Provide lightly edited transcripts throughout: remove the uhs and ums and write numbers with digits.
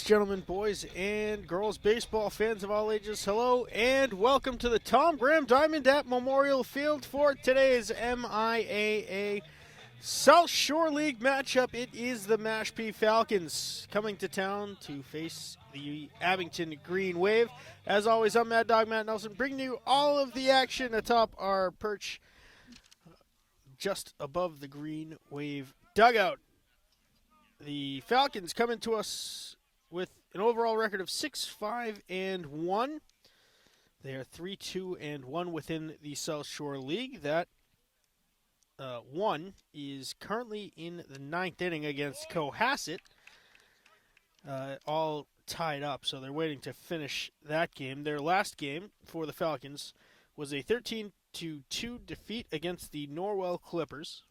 gentlemen, boys, and girls, baseball fans of all ages, hello, and welcome to the Tom Graham Diamond at Memorial Field for today's MIAA South Shore League matchup. It is the Mashpee Falcons coming to town to face the Abington Green Wave. As always, I'm Mad Dog Matt Nelson, bringing you all of the action atop our perch just above the Green Wave dugout. The Falcons coming to us with an overall record of 6-5-1. They are 3-2-1 within the South Shore League. That one is currently in the ninth inning against Cohasset. All tied up, so they're waiting to finish that game. Their last game for the Falcons was a 13-2 defeat against the Norwell Clippers.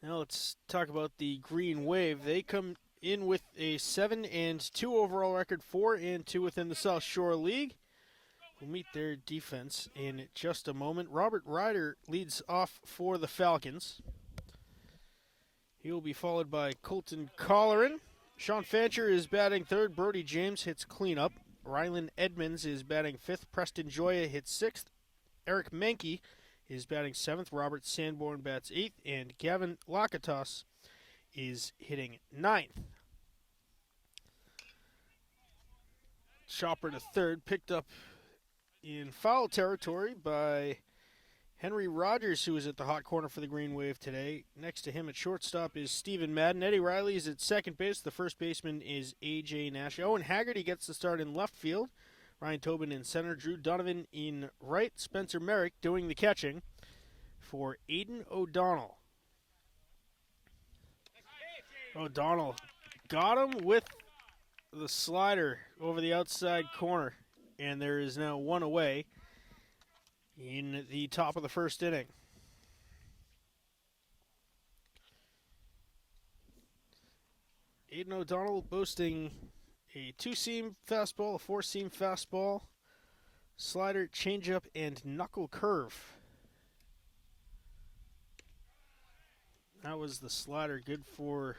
Now let's talk about the Green Wave. They come in with a 7-2 overall record, 4-2 within the South Shore League. We'll meet their defense in just a moment. Robert Ryder leads off for the Falcons. He will be followed by Colton Colleran. Sean Fancher is batting third. Brody James hits cleanup. Rylan Edmonds is batting fifth. Preston Joya hits sixth. Eric Menke is batting seventh. Robert Sanborn bats eighth. And Gavin Lakatos is hitting ninth. Chopper to third, picked up in foul territory by Henry Rogers, who is at the hot corner for the Green Wave today. Next to him at shortstop is Stephen Madden. Eddie Riley is at second base. The first baseman is A.J. Nash. Owen Haggerty gets the start in left field. Ryan Tobin in center. Drew Donovan in right. Spencer Merrick doing the catching for Aiden O'Donnell. O'Donnell got him with the slider over the outside corner, and there is now one away in the top of the first inning. Aiden O'Donnell boasting a two-seam fastball, a four-seam fastball, slider, changeup, and knuckle curve. That was the slider, good for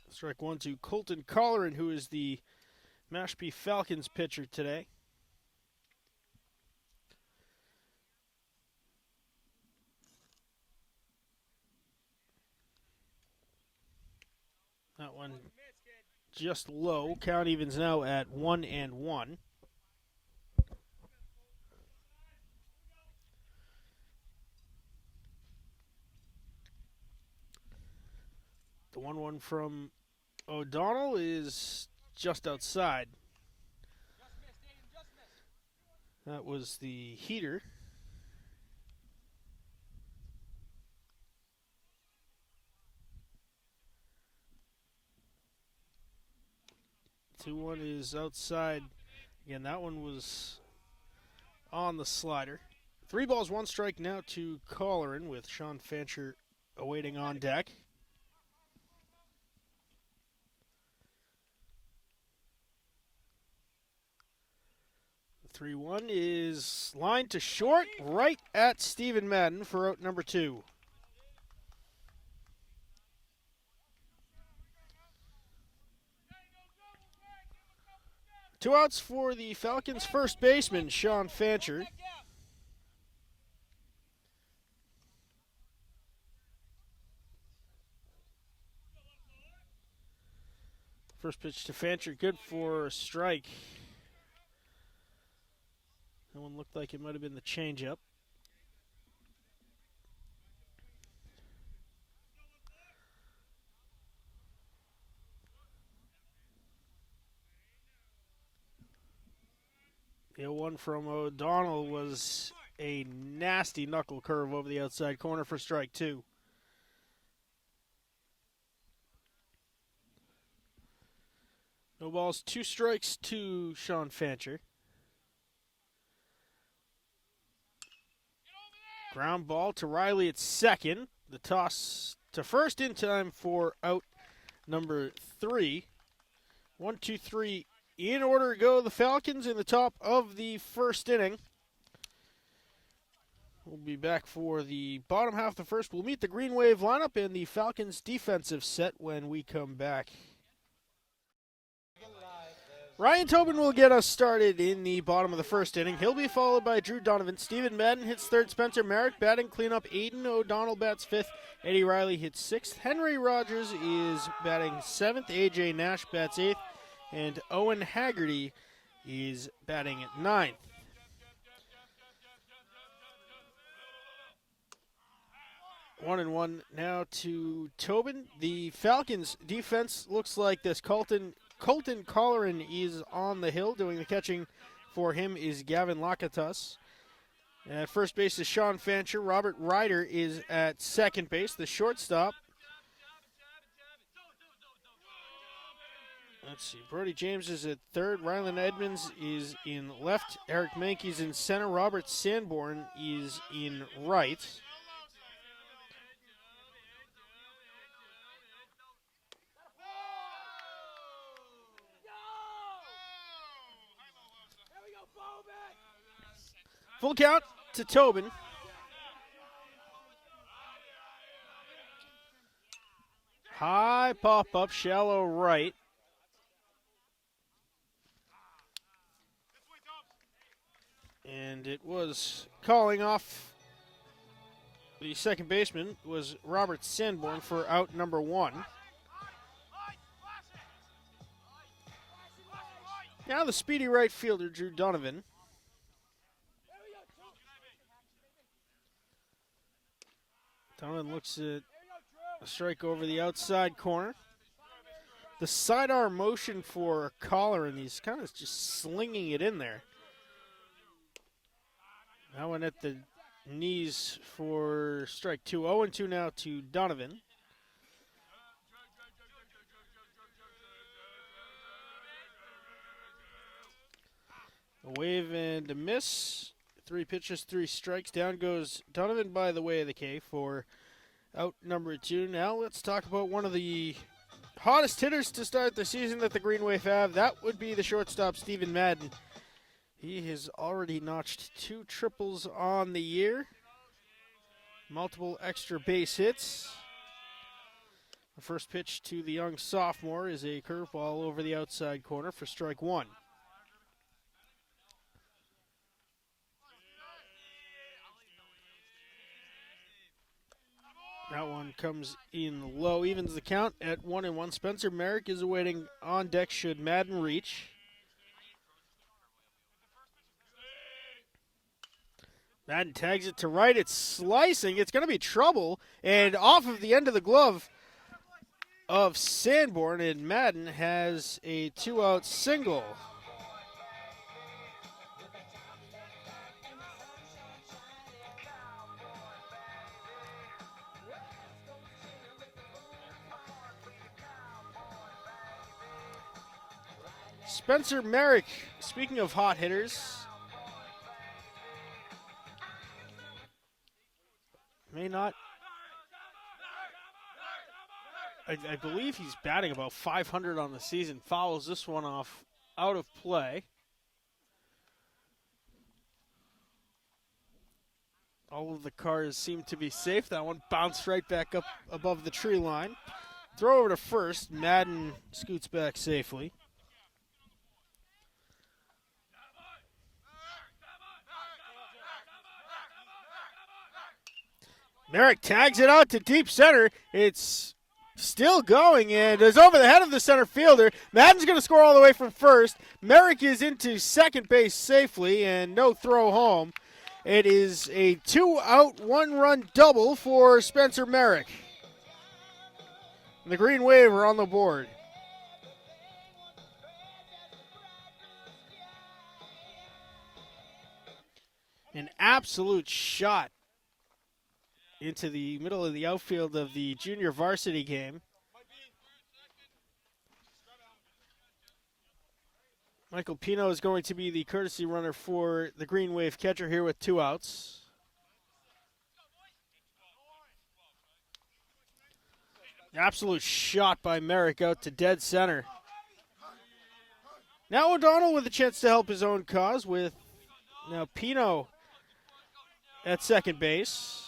strike one to Colton Colleran, who is the Mashpee Falcons pitcher today. That one just low. Count evens now at 1-1. The 1-1 from O'Donnell is just outside. That was the heater. The 2-1 is outside. Again, that one was on the slider. 3 balls, 1 strike now to Colleran with Sean Fancher awaiting on deck. 3-1 is lined to short, right at Stephen Madden for out number 2. Two outs for the Falcons' first baseman, Sean Fancher. First pitch to Fancher, good for a strike. That one looked like it might have been the changeup. The 0-1 from O'Donnell was a nasty knuckle curve over the outside corner for strike 2. No balls, 2 strikes to Sean Fancher. Ground ball to Riley at second. The toss to first in time for out number 3. 1, 2, 3 in order to go. The Falcons in the top of the first inning. We'll be back for the bottom half of the first. We'll meet the Green Wave lineup and the Falcons defensive set when we come back. Ryan Tobin will get us started in the bottom of the first inning. He'll be followed by Drew Donovan. Stephen Madden hits third. Spencer Merrick batting cleanup. Aiden O'Donnell bats fifth. Eddie Riley hits sixth. Henry Rogers is batting seventh. AJ Nash bats eighth. And Owen Haggerty is batting at ninth. 1-1 now to Tobin. The Falcons defense looks like this. Colton Colleran is on the hill. Doing the catching for him is Gavin Lakatos. At first base is Sean Fancher. Robert Ryder is at second base. The shortstop. Let's see. Brody James is at third. Rylan Edmonds is in left. Eric Mankey's in center. Robert Sanborn is in right. Full count to Tobin. High pop up, shallow right. And it was calling off the second baseman was Robert Sanborn for out number one. Now the speedy right fielder, Drew Donovan. Donovan looks at a strike over the outside corner. The sidearm motion for Collar, and he's kind of just slinging it in there. That one at the knees for strike two. 0-2 now to Donovan. A wave and a miss. 3 pitches, 3 strikes. Down goes Donovan by the way of the K for out number 2. Now let's talk about one of the hottest hitters to start the season that the Green Wave have. That would be the shortstop, Stephen Madden. He has already notched 2 triples on the year. Multiple extra base hits. The first pitch to the young sophomore is a curveball over the outside corner for strike one. That one comes in low, evens the count at 1-1. Spencer Merrick is awaiting on deck should Madden reach. Madden tags it to right. It's slicing. It's going to be trouble. And off of the end of the glove of Sanborn, and Madden has a 2-out single. Spencer Merrick, speaking of hot hitters, may not. I believe he's batting about 500 on the season. Fouls this one off out of play. All of the cars seem to be safe. That one bounced right back up above the tree line. Throw over to first. Madden scoots back safely. Merrick tags it out to deep center. It's still going and is over the head of the center fielder. Madden's going to score all the way from first. Merrick is into second base safely and no throw home. It is a 2-out, 1-run double for Spencer Merrick. The Green Wave are on the board. An absolute shot into the middle of the outfield of the junior varsity game. Michael Pino is going to be the courtesy runner for the Green Wave catcher here with 2 outs. Absolute shot by Merrick out to dead center. Now O'Donnell with a chance to help his own cause with now Pino at second base.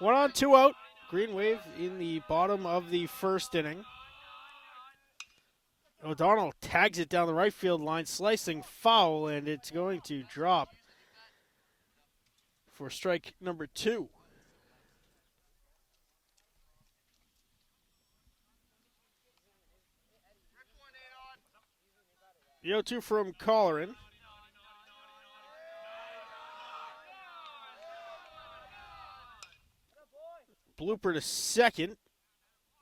One on, two out. Green Wave in the bottom of the first inning. O'Donnell tags it down the right field line, slicing foul, and it's going to drop for strike number 2. The 0-2 from Colleran. Blooper to second.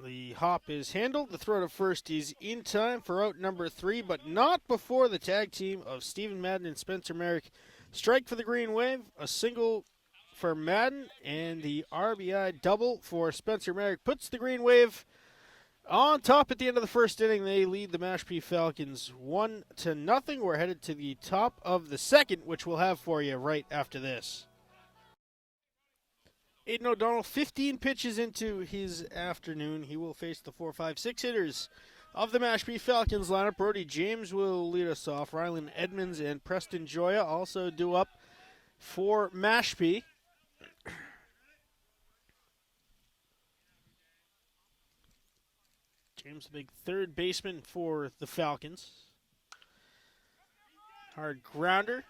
The hop is handled. The throw to first is in time for out number 3, but not before the tag team of Stephen Madden and Spencer Merrick strike for the Green Wave. A single for Madden and the RBI double for Spencer Merrick puts the Green Wave on top at the end of the first inning. They lead the Mashpee Falcons 1-0. We're headed to the top of the second, which we'll have for you right after this. Aiden O'Donnell, 15 pitches into his afternoon. He will face the 4, 5, 6 hitters of the Mashpee Falcons lineup. Brody James will lead us off. Rylan Edmonds and Preston Joya also due up for Mashpee. James, the big third baseman for the Falcons. Hard grounder.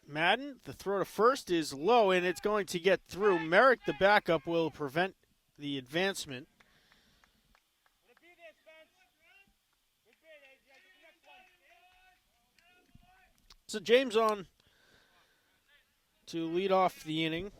Madden, the throw to first is low, and it's going to get through. Merrick, the backup, will prevent the advancement. So James on to lead off the inning.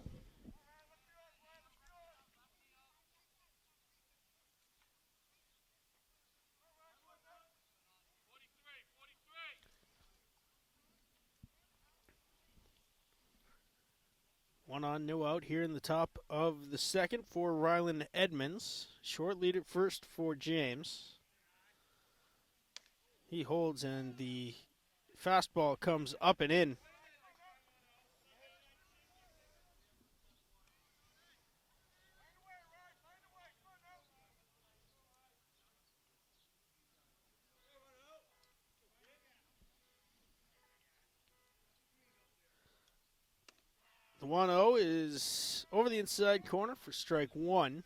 One on, no out here in the top of the second for Rylan Edmonds. Short lead at first for James. He holds, and the fastball comes up and in. The 1-0 is over the inside corner for strike 1.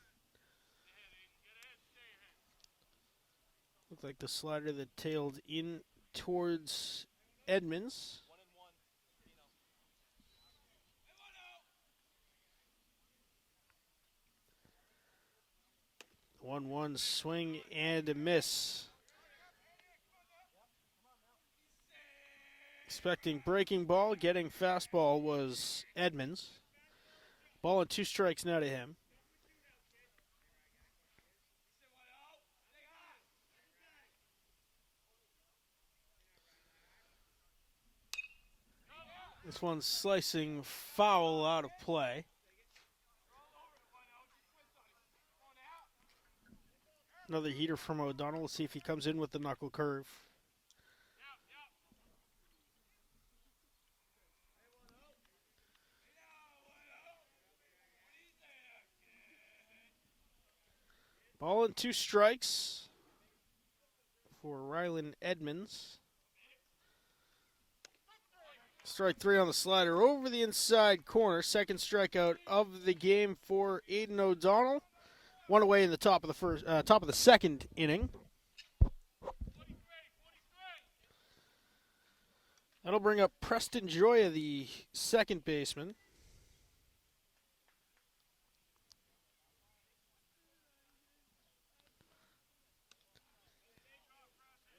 Looked like the slider that tailed in towards Edmonds. 1-1 swing and a miss. Expecting breaking ball, getting fastball was Edmonds. Ball and 2 strikes now to him. This one's slicing foul out of play. Another heater from O'Donnell. Let's see if he comes in with the knuckle curve. Ball and 2 strikes for Rylan Edmonds. Strike 3 on the slider over the inside corner. Second strikeout of the game for Aiden O'Donnell. One away in the top of the second inning. That'll bring up Preston Joya, the second baseman.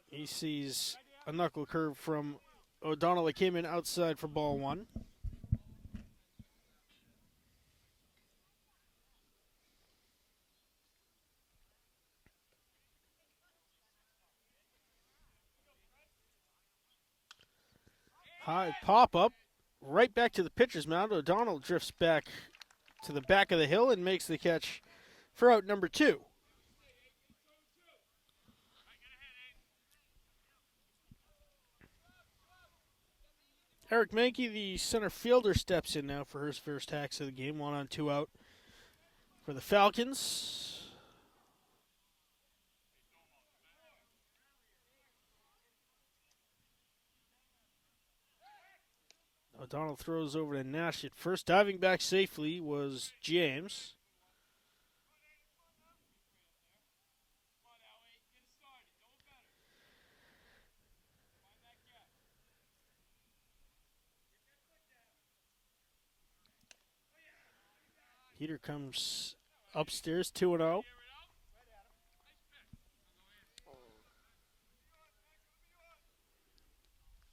He sees a knuckle curve from O'Donnell that came in outside for ball 1. High pop-up, right back to the pitcher's mound. O'Donnell drifts back to the back of the hill and makes the catch for out number 2. Eric Mankey, the center fielder, steps in now for his first hacks of the game. 1 on, 2 out for the Falcons. O'Donnell throws over to Nash at first. Diving back safely was James. Heater comes upstairs 2-0.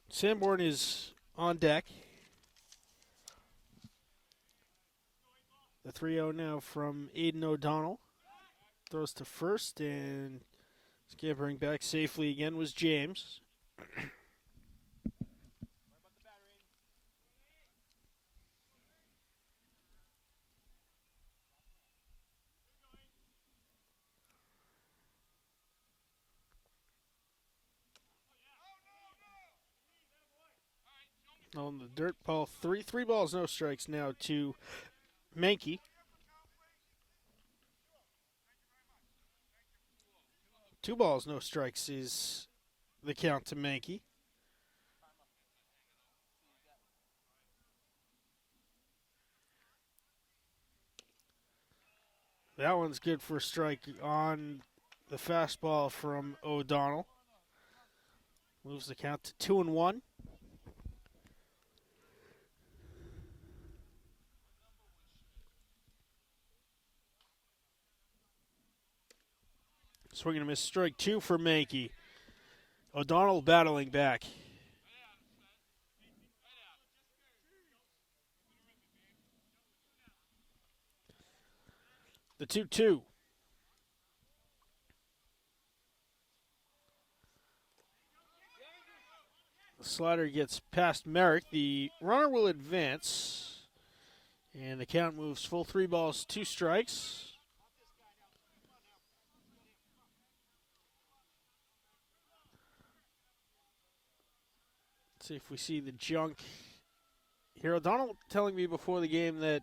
Sanborn is on deck. The 3-0 now from Aiden O'Donnell. Throws to first, and scampering back safely again was James. On the dirt ball, three balls, no strikes now to Mankey. 2 balls, no strikes is the count to Mankey. That one's good for a strike on the fastball from O'Donnell. Moves the count to 2-1. Swing and a miss, strike 2 for Mankey. O'Donnell battling back. The 2-2. The slider gets past Merrick. The runner will advance. And the count moves full 3 balls, 2 strikes. Let's see if we see the junk here. O'Donnell telling me before the game that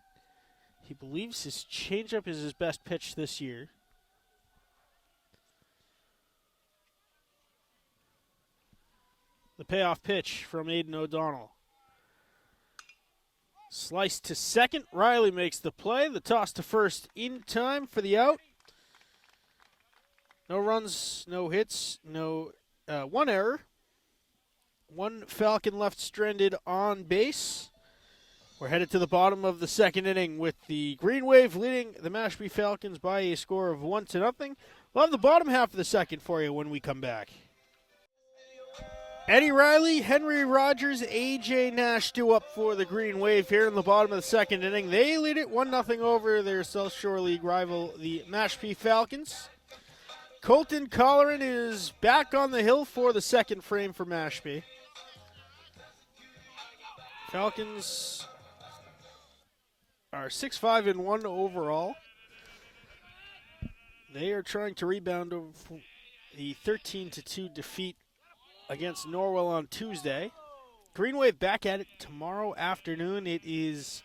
he believes his changeup is his best pitch this year. The payoff pitch from Aiden O'Donnell. Slice to second. Riley makes the play. The toss to first in time for the out. No runs, no hits, no one error. 1 Falcon left stranded on base. We're headed to the bottom of the second inning with the Green Wave leading the Mashpee Falcons by a score of 1-0. We'll have the bottom half of the second for you when we come back. Eddie Riley, Henry Rogers, A.J. Nash due up for the Green Wave here in the bottom of the second inning. They lead it 1-0 over their South Shore League rival, the Mashpee Falcons. Colton Colleran is back on the hill for the second frame for Mashpee. Falcons are 6-5-1 overall. They are trying to rebound over the 13-2 defeat against Norwell on Tuesday. Green Wave back at it tomorrow afternoon. It is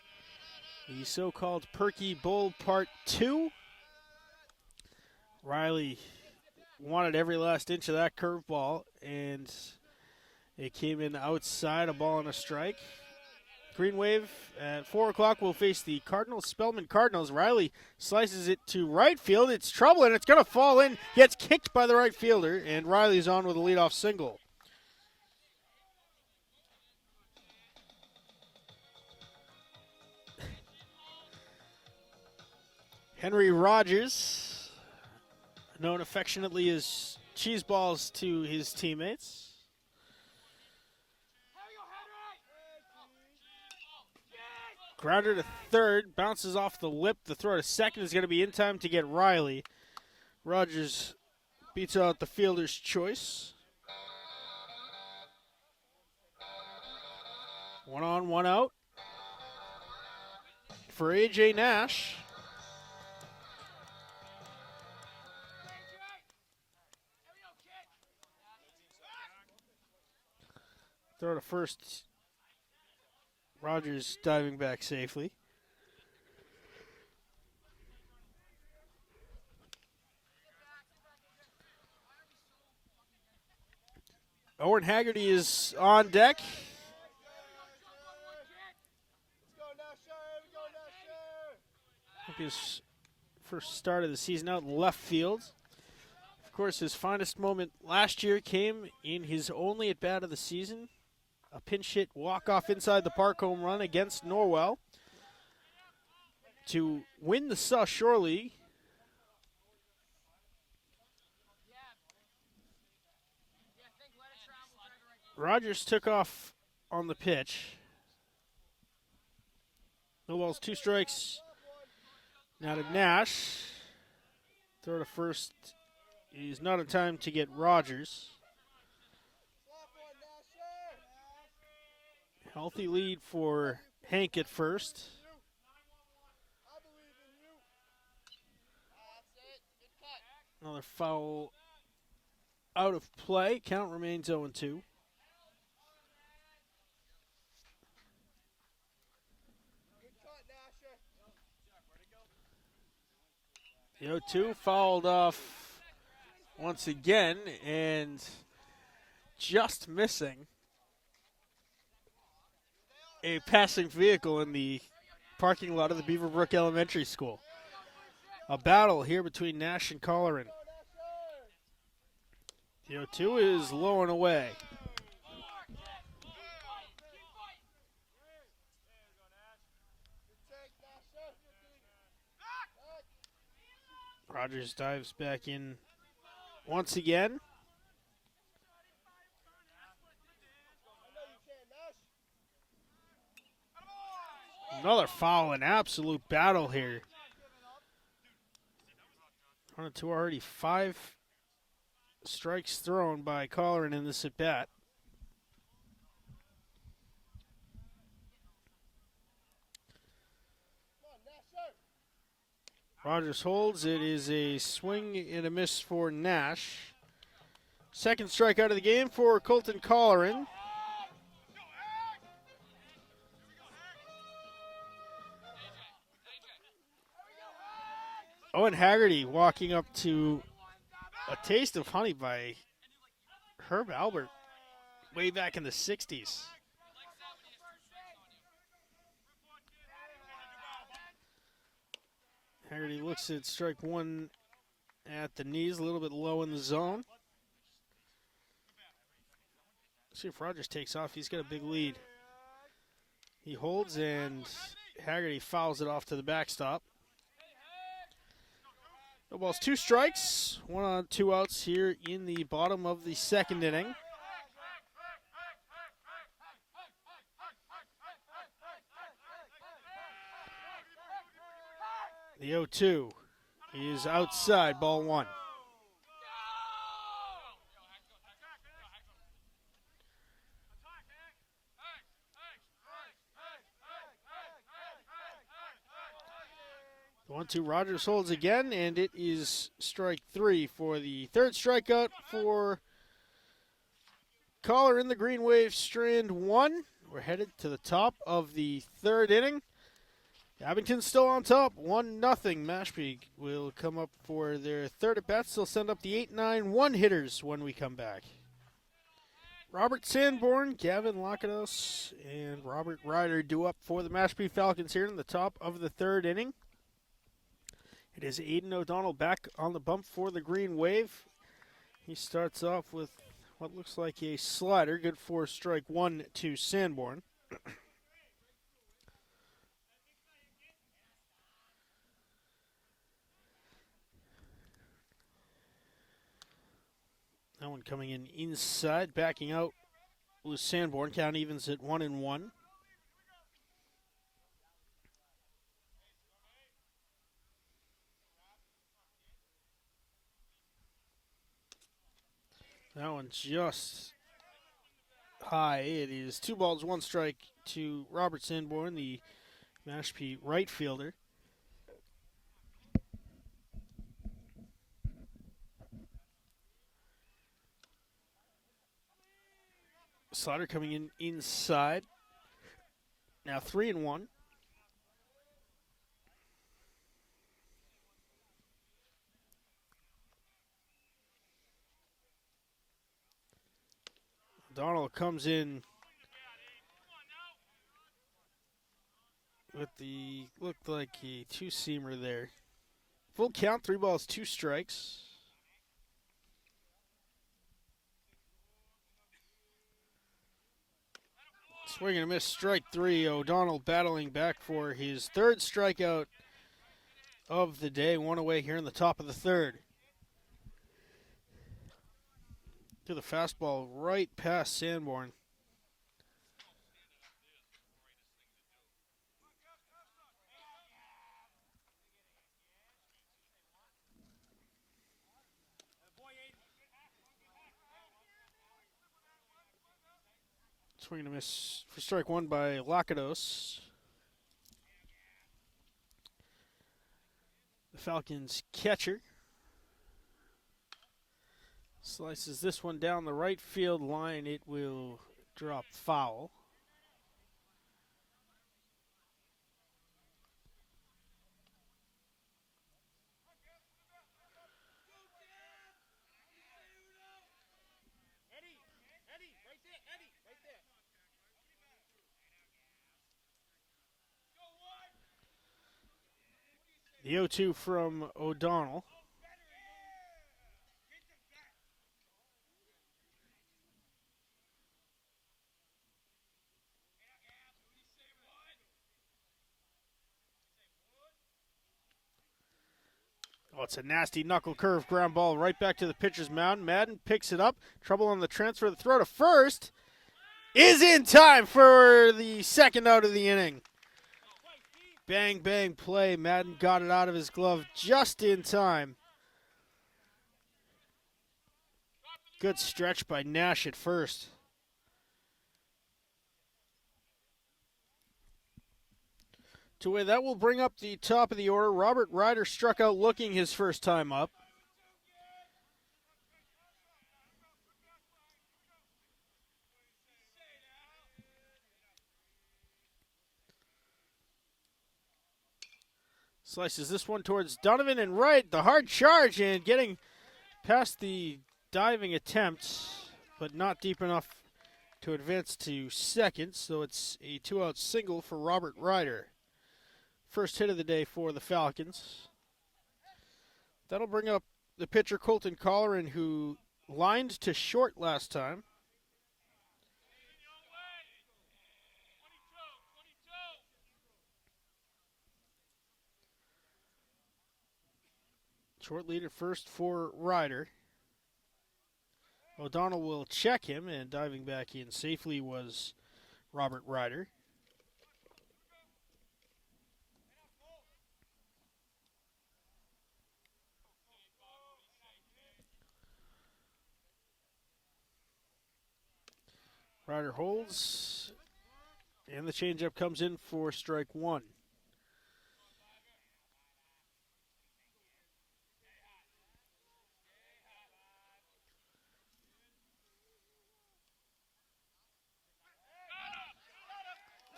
the so-called Perky Bowl Part 2. Riley wanted every last inch of that curveball, and it came in outside, a ball and a strike. Green Wave at 4 o'clock will face the Cardinals, Spellman Cardinals. Riley slices it to right field. It's trouble, and it's going to fall in. Gets kicked by the right fielder, and Riley's on with a leadoff single. Henry Rogers, known affectionately as Cheeseballs to his teammates. Grounder to third, bounces off the lip. The throw to second is going to be in time to get Riley. Rogers beats out the fielder's choice. 1 on, 1 out for A.J. Nash. Throw to first. Rogers diving back safely. Owen Haggerty is on deck. His first start of the season out in left field. Of course, his finest moment last year came in his only at-bat of the season. A pinch hit walk-off inside the park home run against Norwell to win the South Shore League. Rogers took off on the pitch. No balls, 2 strikes. Now to Nash. Throw to first. He's not in time to get Rogers. Healthy lead for Hank at first. Another foul out of play. Count remains 0-2. The 0-2 fouled off once again and just missing a passing vehicle in the parking lot of the Beaverbrook Elementary School. A battle here between Nash and Colleran. The 0-2 is low and away. Rogers dives back in once again. Another foul, an absolute battle here. 1-2 already, 5 strikes thrown by Colleran in this at-bat. Rogers holds. It is a swing and a miss for Nash. Second strikeout of the game for Colton Colleran. Owen Haggerty walking up to a taste of honey by Herb Albert way back in the 60s. Haggerty looks at strike one at the knees, a little bit low in the zone. Let's see if Rogers takes off. He's got a big lead. He holds, and Haggerty fouls it off to the backstop. No balls, 2 strikes. 1 on, 2 outs here in the bottom of the second inning. The 0-2 is outside, ball 1. The 1-2 Rogers holds again, and it is strike 3 for the third strikeout for Collar in the Green Wave, strand 1. We're headed to the top of the third inning. Abington's still on top, 1-0. Mashpee will come up for their third at-bat. They'll send up the 8-9 hitters when we come back. Robert Sanborn, Gavin Lakados, and Robert Ryder due up for the Mashpee Falcons here in the top of the third inning. It is Aiden O'Donnell back on the bump for the Green Wave. He starts off with what looks like a slider, good for strike 1 to Sanborn. That one coming in inside, backing out was Sanborn. Count evens at 1-1. That one just high. It is 2 balls, 1 strike to Robert Sanborn, the Mashpee right fielder. Slider coming in inside. Now 3-1. Donald comes in with the, looked like a 2-seamer there. Full count, 3 balls, 2 strikes. Swing and a miss, strike 3. O'Donnell battling back for his third strikeout of the day. One away here in the top of the third. To the fastball right past Sanborn. Swing and a miss for strike one by Lakados. The Falcons catcher slices this one down the right field line. It will drop foul. The 0-2 from O'Donnell. Oh, it's a nasty knuckle curve ground ball right back to the pitcher's mound. Madden picks it up. Trouble on the transfer. The throw to first is in time for the second out of the inning. Bang, bang play. Madden got it out of his glove just in time. Good stretch by Nash at first. Two-way, that will bring up the top of the order. Robert Ryder struck out looking his first time up. Slices this one towards Donovan and right. The hard charge and getting past the diving attempt, but not deep enough to advance to second. So it's a two-out single for Robert Ryder. First hit of the day for the Falcons. That'll bring up the pitcher Colton Colleran, who lined to short last time. Short lead at first for Ryder. O'Donnell will check him, and diving back in safely was Robert Ryder. Ryder holds, and the changeup comes in for strike one.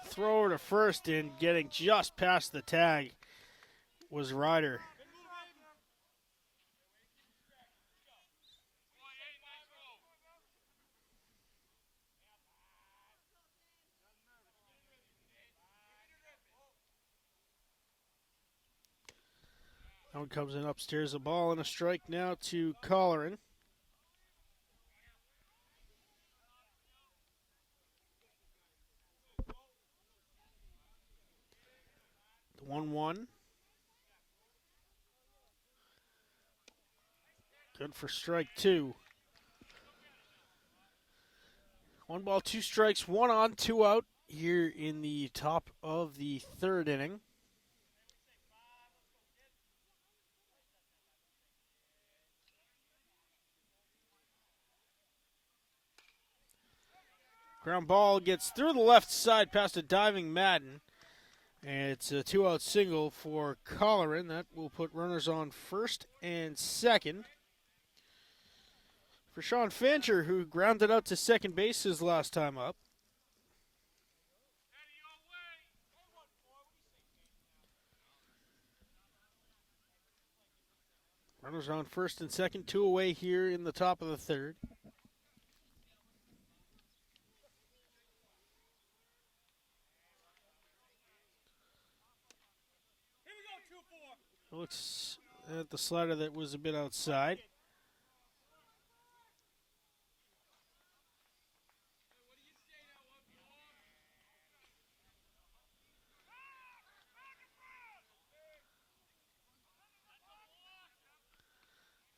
Throw to first and getting just past the tag was Ryder. That one comes in upstairs. A ball and a strike now to Colleran. The 1-1. Good for strike two. 1 ball, 2 strikes, 1 on, 2 out here in the top of the third inning. Ground ball gets through the left side past a diving Madden. And it's a 2-out single for Colleran. That will put runners on first and second. For Sean Fancher, who grounded out to second base his last time up. Runners on first and second, 2 away here in the top of the third. Looks at the slider that was a bit outside.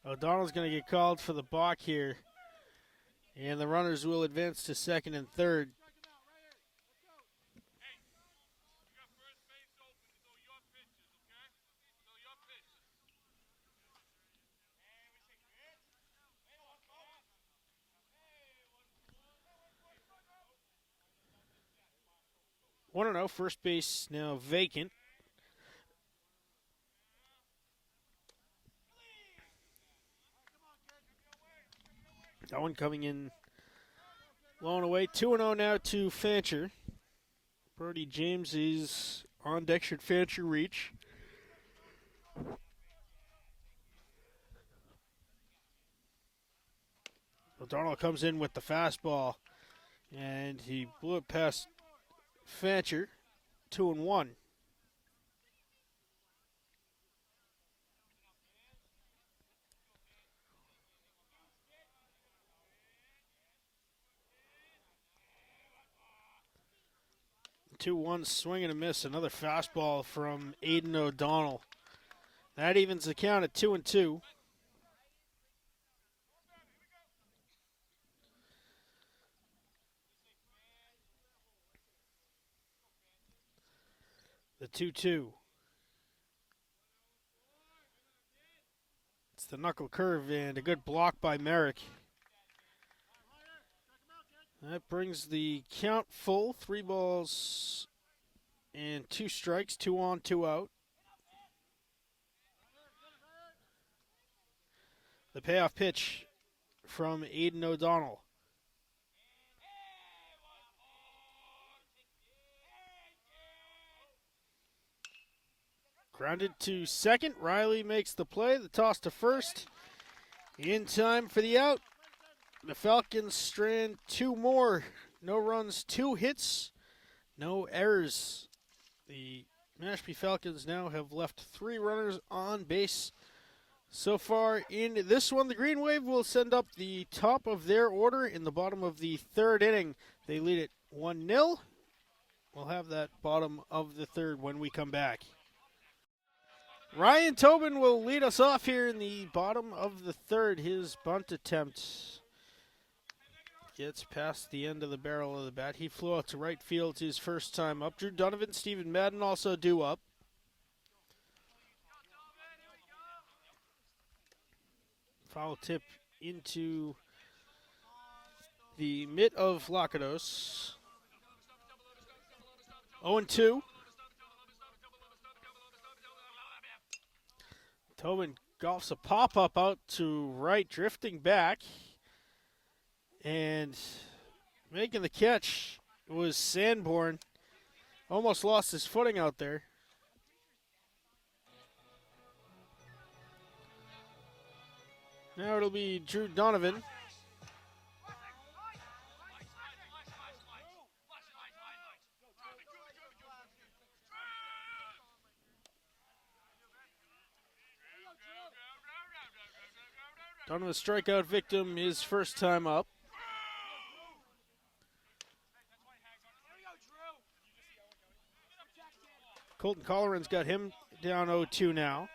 O'Donnell's going to get called for the balk here. And the runners will advance to second and third. One and 0, first base now vacant. That one coming in low and away. 2-0 now to Fancher. Brody James is on deck should Fancher reach. O'Donnell comes in with the fastball, and he blew it past Fancher. 2-1. Two one swing and a miss. Another fastball from Aiden O'Donnell. That evens the count at 2-2. The 2-2. It's the knuckle curve and a good block by Merrick. That brings the count full. 3 balls and 2 strikes. 2 on, 2 out. The payoff pitch from Aiden O'Donnell. Grounded to second. Riley makes the play. The toss to first. In time for the out. The Falcons strand 2 more. No runs, 2 hits, no errors. The Mashpee Falcons now have left 3 runners on base. So far in this one, the Green Wave will send up the top of their order in the bottom of the 3rd inning. They lead it 1-0. We'll have that bottom of the 3rd when we come back. Ryan Tobin will lead us off here in the bottom of the 3rd. His bunt attempt gets past the end of the barrel of the bat. He flew out to right field his first time up. Drew Donovan, Stephen Madden also due up. Foul tip into the mitt of Lakados. 0-2. Tobin golfs a pop-up out to right, drifting back. And making the catch was Sanborn. Almost lost his footing out there. Now it'll be Drew Donovan. Donovan's strikeout victim his first time up. Colton Colleran's got him down 0-2 now.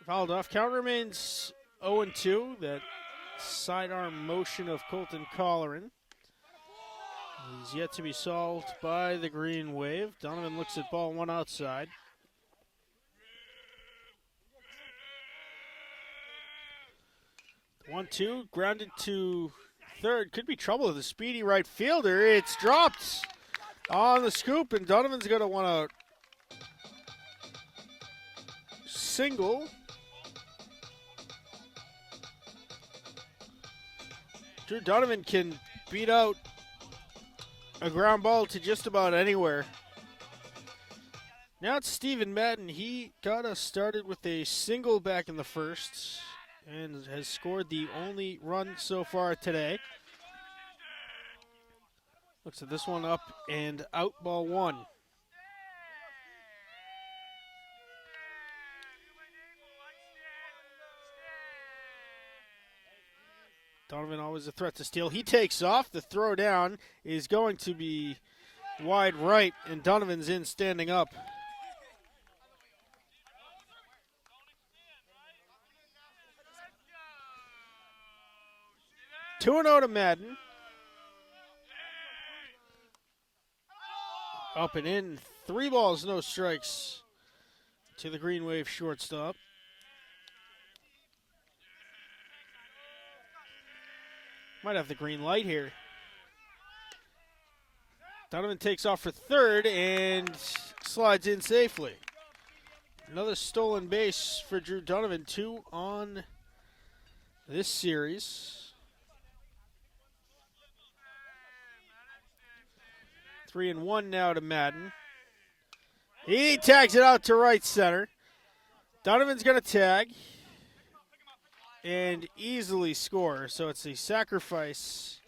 Fouled off. Count remains 0-2. That sidearm motion of Colton Colleran is yet to be solved by the Green Wave. Donovan looks at ball 1 outside. The 1-2, grounded to third. Could be trouble with a speedy right fielder. It's dropped on the scoop, and Donovan's going to want to single. Drew Donovan can beat out a ground ball to just about anywhere. Now it's Stephen Madden. He got us started with a single back in the first and has scored the only run so far today. Looks at this one up and out, ball 1. Donovan always a threat to steal. He takes off. The throw down is going to be wide right, and Donovan's in standing up. 2-0 to Madden. Up and in. 3 balls, no strikes to the Green Wave shortstop. Might have the green light here. Donovan takes off for third and slides in safely. Another stolen base for Drew Donovan. 2 on this series. 3-1 now to Madden. He tags it out to right center. Donovan's going to tag and easily score. So it's a sacrifice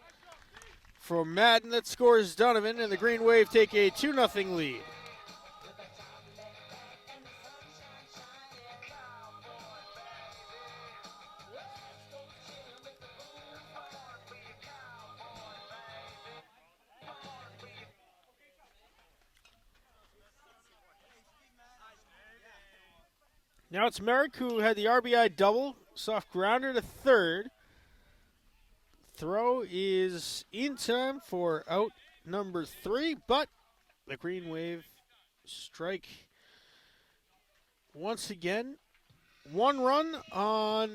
for Madden that scores Donovan, and the Green Wave take a 2-0 lead. Now it's Merrick who had the RBI double. Soft grounder to third. Throw is in time for out number 3, but the Green Wave strike once again. 1 run on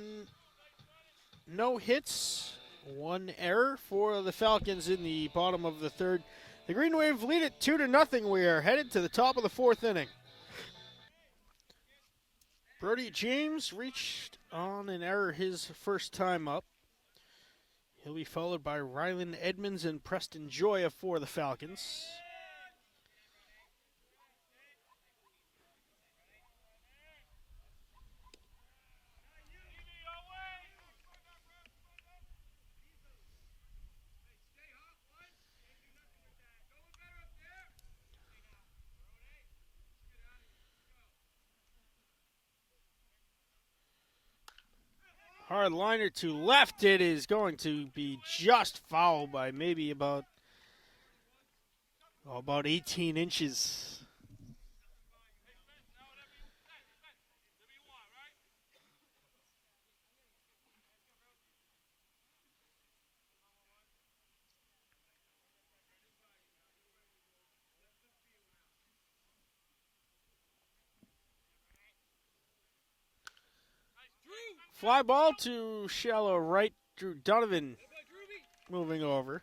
no hits. 1 error for the Falcons in the bottom of the 3rd. The Green Wave lead it 2-0. We are headed to the top of the 4th inning. Brody James reached on an error his first time up. He'll be followed by Rylan Edmonds and Preston Joya for the Falcons. Hard liner to left. It is going to be just foul by maybe about 18 inches. Fly ball to shallow right. Drew Donovan moving over.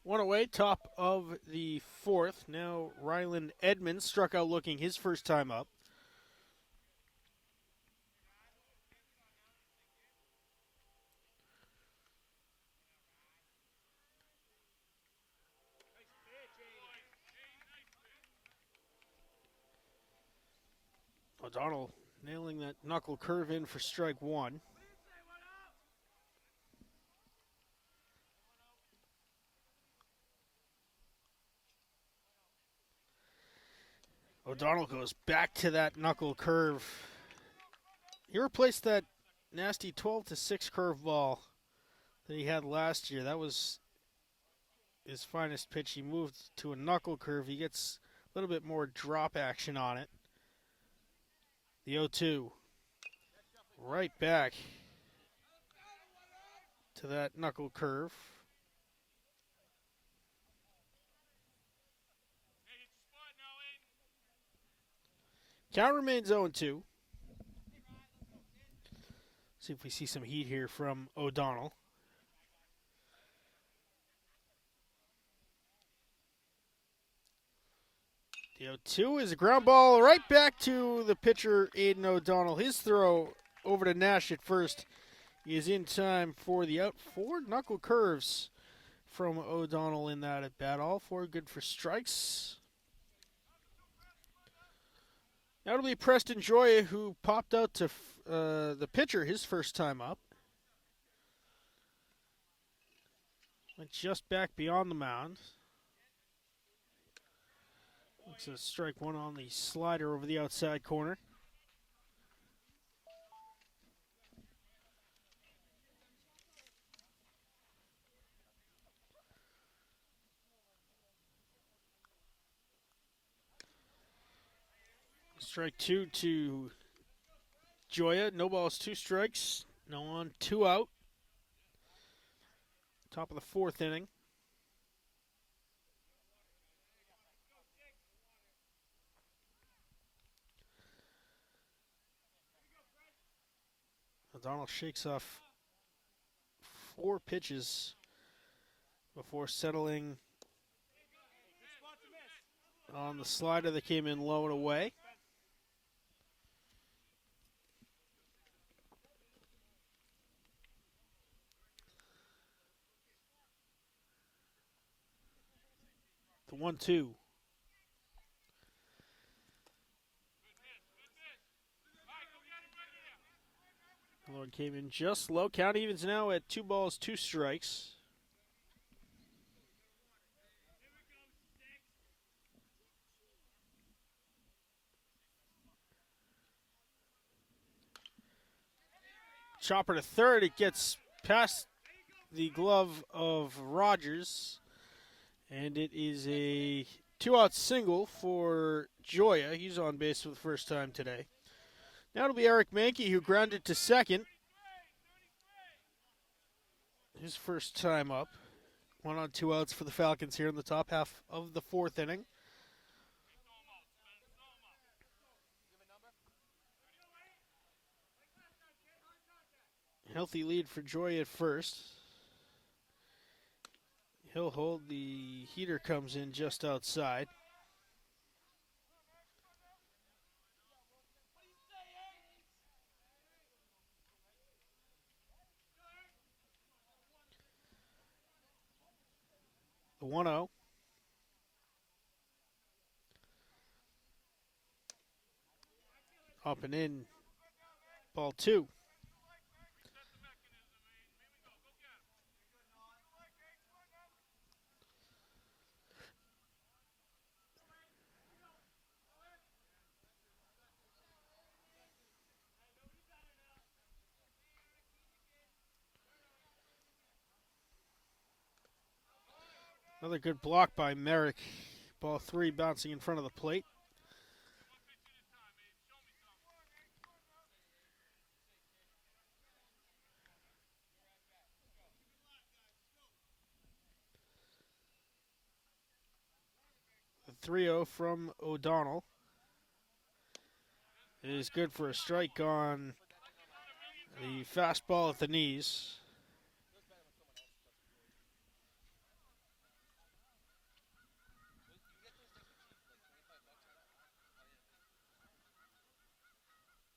One away, top of the 4th. Now Rylan Edmonds struck out looking his first time up. O'Donnell nailing that knuckle curve in for strike 1. O'Donnell goes back to that knuckle curve. He replaced that nasty 12-6 curveball that he had last year. That was his finest pitch. He moved to a knuckle curve. He gets a little bit more drop action on it. The 0-2. Right back to that knuckle curve. Count remains 0-2. See if we see some heat here from O'Donnell. The 0-2 is a ground ball right back to the pitcher, Aiden O'Donnell. His throw over to Nash at first is in time for the out. 4 knuckle curves from O'Donnell in that at bat. All 4 good for strikes. Now it'll be Preston Joya who popped out to the pitcher his first time up. Went just back beyond the mound. Looks a strike one on the slider over the outside corner. Strike two to Joya. No balls, two strikes. No on, two out. Top of the fourth inning. O'Donnell shakes off 4 pitches before settling on the slider that came in low and away. The 1-2. Lord came in just low. Count evens now at 2 balls, 2 strikes. Chopper to third. It gets past the glove of Rogers. And it is a 2-out single for Joya. He's on base for the first time today. Now it'll be Eric Mankey who grounded to second. His first time up. 1 on 2 outs for the Falcons here in the top half of the fourth inning. Healthy lead for Joy at first. He'll hold. The heater comes in just outside. The 1-0. Up and in. Ball 2. Another good block by Merrick. Ball 3 bouncing in front of the plate. The 3-0 from O'Donnell is good for a strike on the fastball at the knees.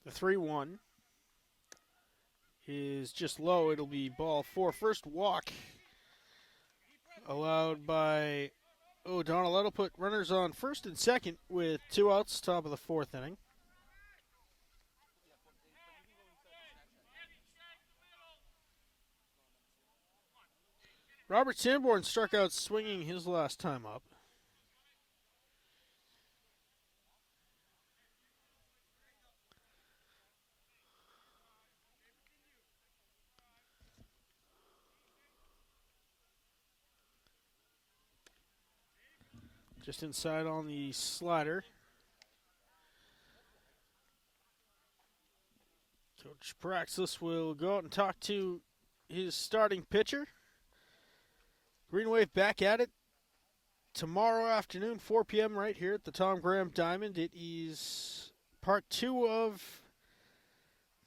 The 3-1 is just low. It'll be ball 4. First walk allowed by O'Donnell. That'll put runners on first and second with 2 outs, top of the fourth inning. Robert Sanborn struck out swinging his last time up. Just inside on the slider. Coach Praxis will go out and talk to his starting pitcher. Green Wave back at it tomorrow afternoon, 4 p.m. right here at the Tom Graham Diamond. It is part 2 of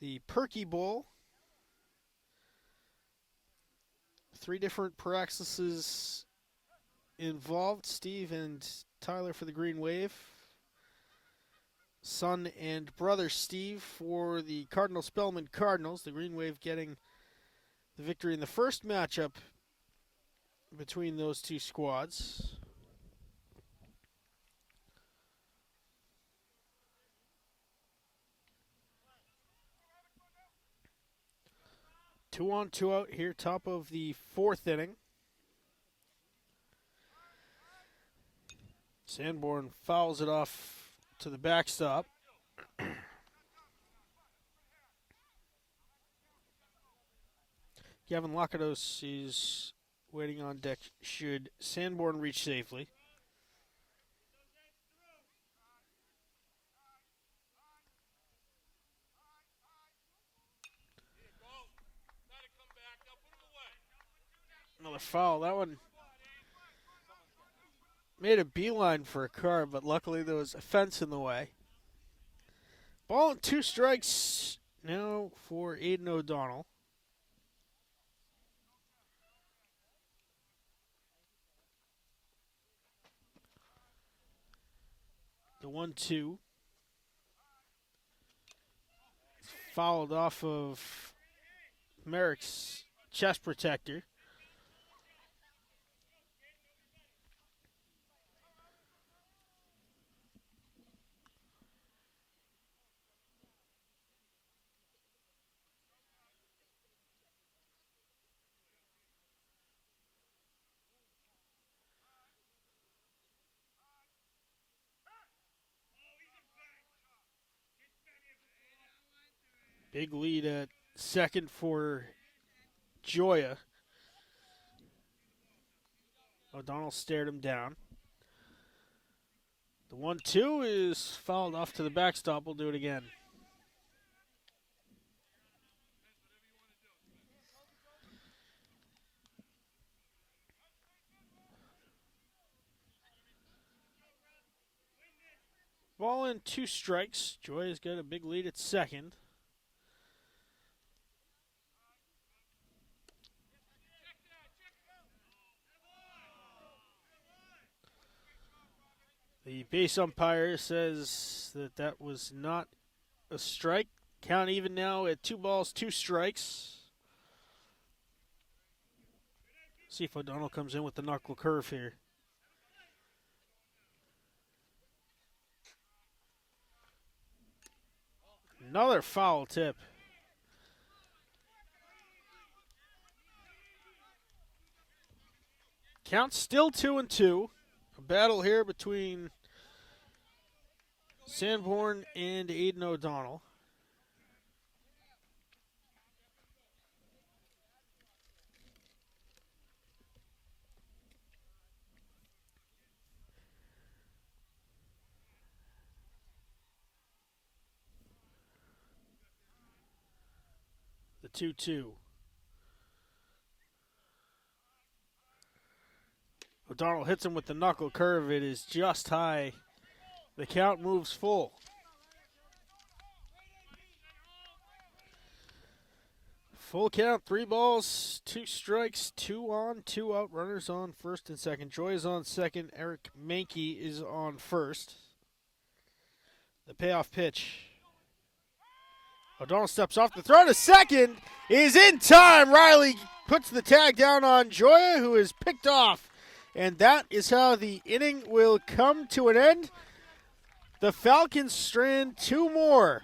the Perky Bowl. 3 different Praxises involved. Steve and Tyler for the Green Wave. Son and brother Steve for the Cardinal Spellman Cardinals. The Green Wave getting the victory in the first matchup between those two squads. Two on, two out here, top of the fourth inning. Sanborn fouls it off to the backstop. Gavin Lakados is waiting on deck should Sanborn reach safely. Another foul. That one made a beeline for a car, but luckily there was a fence in the way. Ball and 2 strikes now for Aiden O'Donnell. The 1-2. Fouled off of Merrick's chest protector. Big lead at second for Joya. O'Donnell stared him down. The 1-2 is fouled off to the backstop. We'll do it again. Ball and 2 strikes. Joya's got a big lead at second. The base umpire says that was not a strike. Count even now at 2 balls, 2 strikes. See if O'Donnell comes in with the knuckle curve here. Another foul tip. Count still 2-2. A battle here between Sanborn and Aiden O'Donnell. The 2-2. O'Donnell hits him with the knuckle curve. It is just high. The count moves full. Full count, 3 balls, 2 strikes, 2 on, 2 out. Runners on first and second. Joy is on second. Eric Mankey is on first. The payoff pitch. O'Donnell steps off. The throw to second is in time. Riley puts the tag down on Joya, who is picked off. And that is how the inning will come to an end. The Falcons strand 2 more.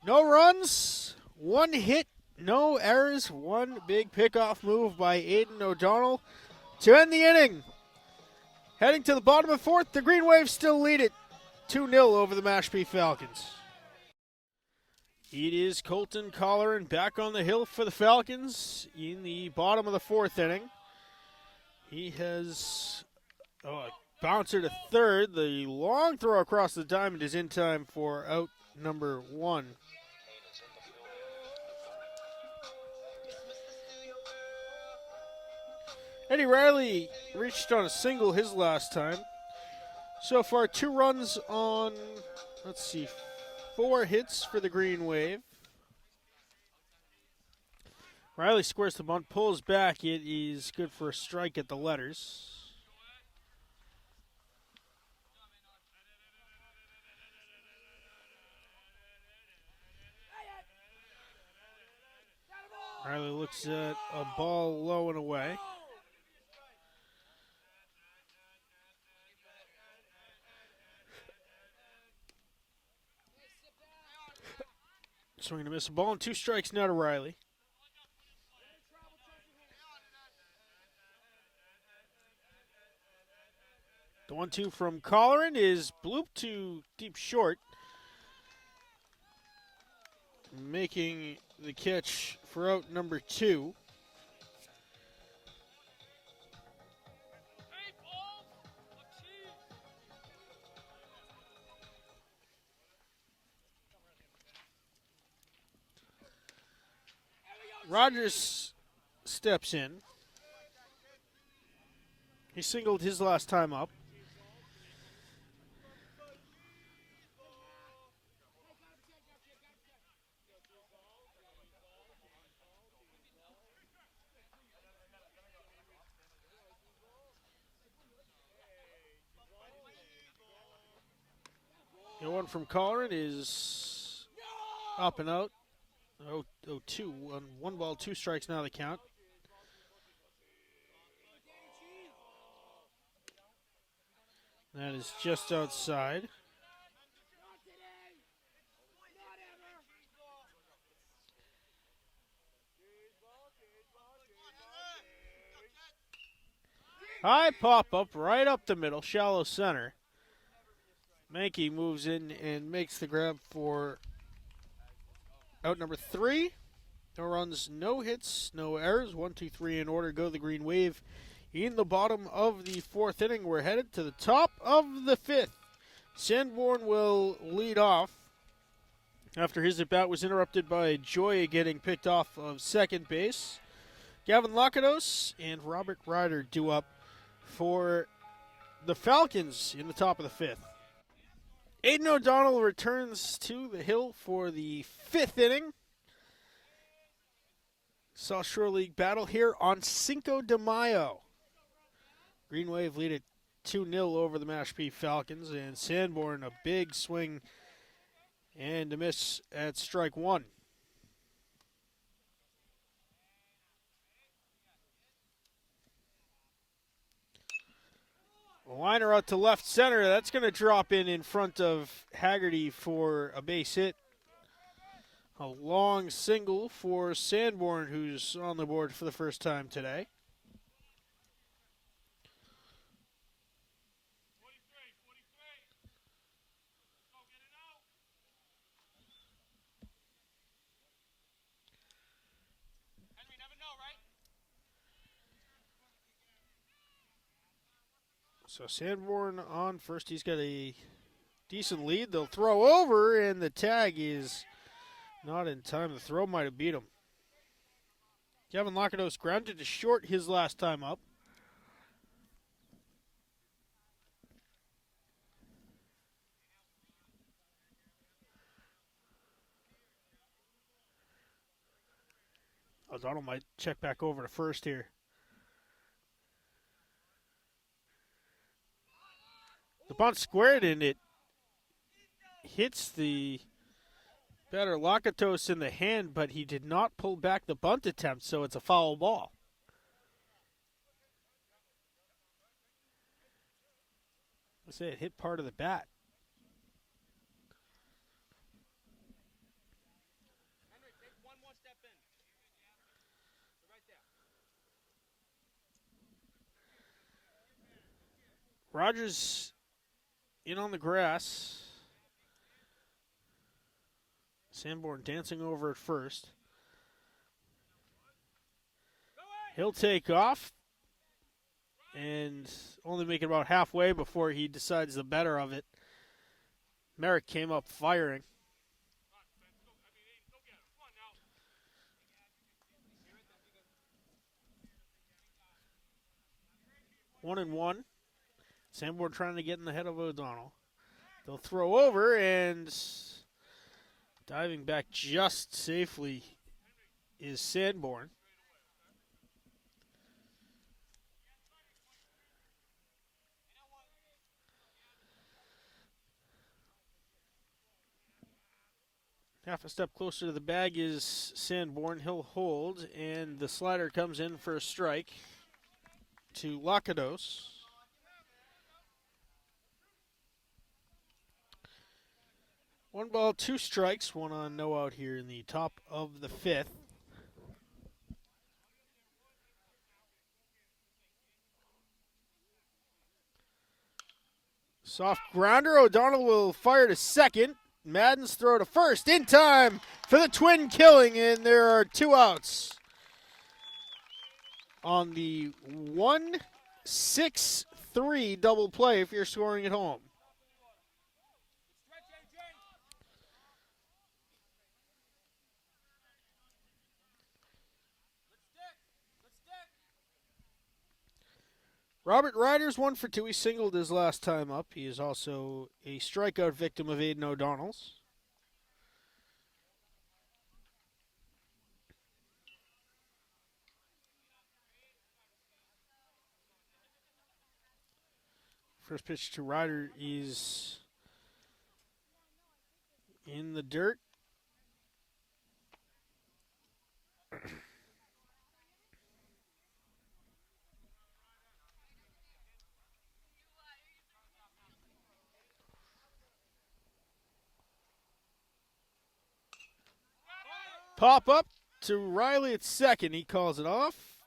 No runs, 1 hit, no errors, 1 big pickoff move by Aiden O'Donnell to end the inning. Heading to the bottom of the 4th, the Green Waves still lead it 2-0 over the Mashpee Falcons. It is Colton Colleran back on the hill for the Falcons in the bottom of the 4th inning. He has a bouncer to third. The long throw across the diamond is in time for out number 1. Eddie Riley reached on a single his last time. So far, 2 runs on, 4 hits for the Green Wave. Riley squares the bunt, pulls back. It is good for a strike at the letters. Riley looks at a ball low and away. Swing and a miss. A ball and 2 strikes now to Riley. The 1-2 from Colleran is blooped to deep short. Making the catch for out number 2. Rogers steps in. He singled his last time up. The one from Colleran is up and out. 0-2. 1 ball, 2 strikes now the count. That is just outside. High pop up, right up the middle, shallow center. Mankey moves in and makes the grab for out number 3. No runs, no hits, no errors. 1, 2, 3 in order. Go the Green Wave. In the bottom of the 4th inning, we're headed to the top of the 5th. Sanborn will lead off after his at-bat was interrupted by Joya getting picked off of second base. Gavin Lakados and Robert Ryder due up for the Falcons in the top of the 5th. Aiden O'Donnell returns to the hill for the 5th inning. South Shore League battle here on Cinco de Mayo. Green Wave lead it 2-0 over the Mashpee Falcons, and Sanborn a big swing and a miss at strike 1. A liner out to left center. That's going to drop in front of Haggerty for a base hit. A long single for Sanborn, who's on the board for the first time today. So Sanborn on first. He's got a decent lead. They'll throw over, and the tag is not in time. The throw might have beat him. Kevin Lakados grounded to short his last time up. O'Donnell might check back over to first here. The bunt squared, and it hits the batter Lakatos in the hand, but he did not pull back the bunt attempt, so it's a foul ball. I say it hit part of the bat. Rogers in on the grass. Sanborn dancing over at first. He'll take off and only make it about halfway before he decides the better of it. Merrick came up firing. One and one. Sanborn trying to get in the head of O'Donnell. They'll throw over, and diving back just safely is Sanborn. Half a step closer to the bag is Sanborn. He'll hold, and the slider comes in for a strike to Lakados. One ball, 2 strikes, 1 on, no out here in the top of the 5th. Soft grounder. O'Donnell will fire to second. Madden's throw to first in time for the twin killing, and there are 2 outs on the 1-6-3 double play if you're scoring at home. Robert Ryder's 1 for 2. He singled his last time up. He is also a strikeout victim of Aiden O'Donnell's. First pitch to Ryder is in the dirt. Pop up to Riley at second. He calls it off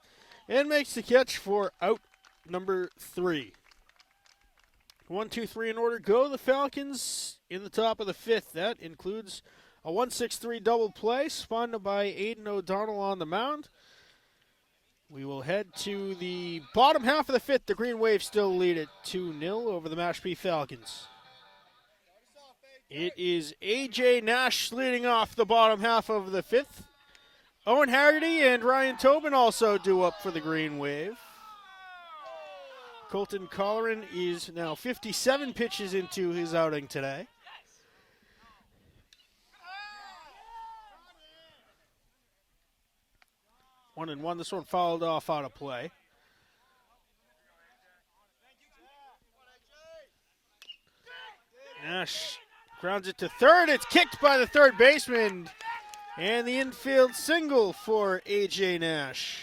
and makes the catch for out number 3. 1, 2, 3 in order. Go the Falcons in the top of the 5th. That includes a 1-6-3 double play spun by Aiden O'Donnell on the mound. We will head to the bottom half of the 5th. The Green Wave still lead it 2-0 over the Mashpee Falcons. It is A.J. Nash leading off the bottom half of the 5th. Owen Haggerty and Ryan Tobin also due up for the Green Wave. Colton Colleran is now 57 pitches into his outing today. 1-1. This one fouled off out of play. Nash grounds it to third. It's kicked by the third baseman. And the infield single for A.J. Nash.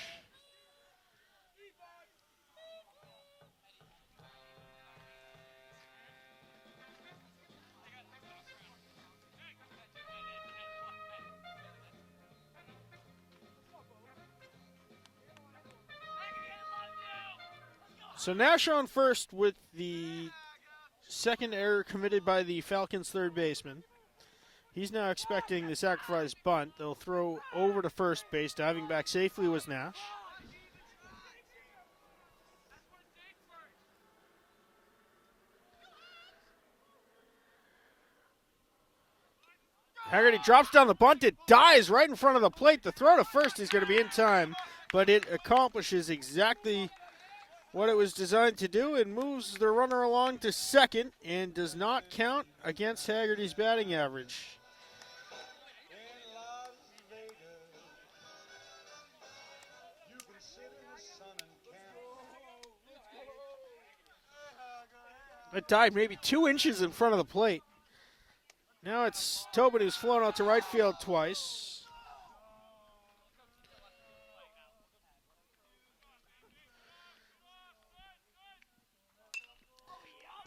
So Nash on first with the second error committed by the Falcons' third baseman. He's now expecting the sacrifice bunt. They'll throw over to first base. Diving back safely was Nash. Haggerty drops down the bunt. It dies right in front of the plate. The throw to first is going to be in time, but it accomplishes exactly what it was designed to do and moves the runner along to second and does not count against Haggerty's batting average. It died maybe 2 inches in front of the plate. Now it's Tobin who's flown out to right field twice.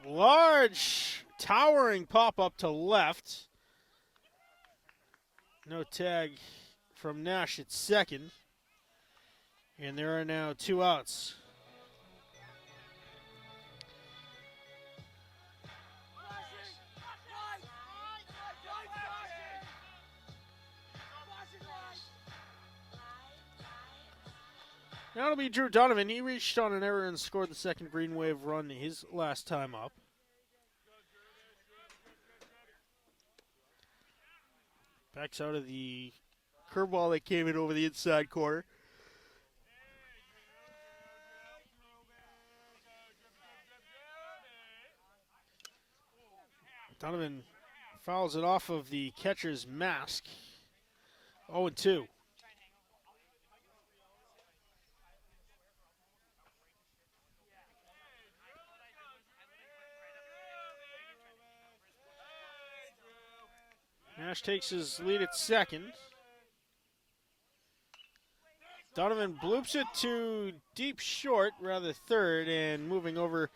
Large, towering pop-up to left. No tag from Nash at second. And there are now 2 outs. Now it'll be Drew Donovan. He reached on an error and scored the second Green Wave run his last time up. Backs out of the curveball that came in over the inside corner. Donovan fouls it off of the catcher's mask. 0-2. Nash takes his lead at second. Donovan bloops it to deep short, rather third, and moving over,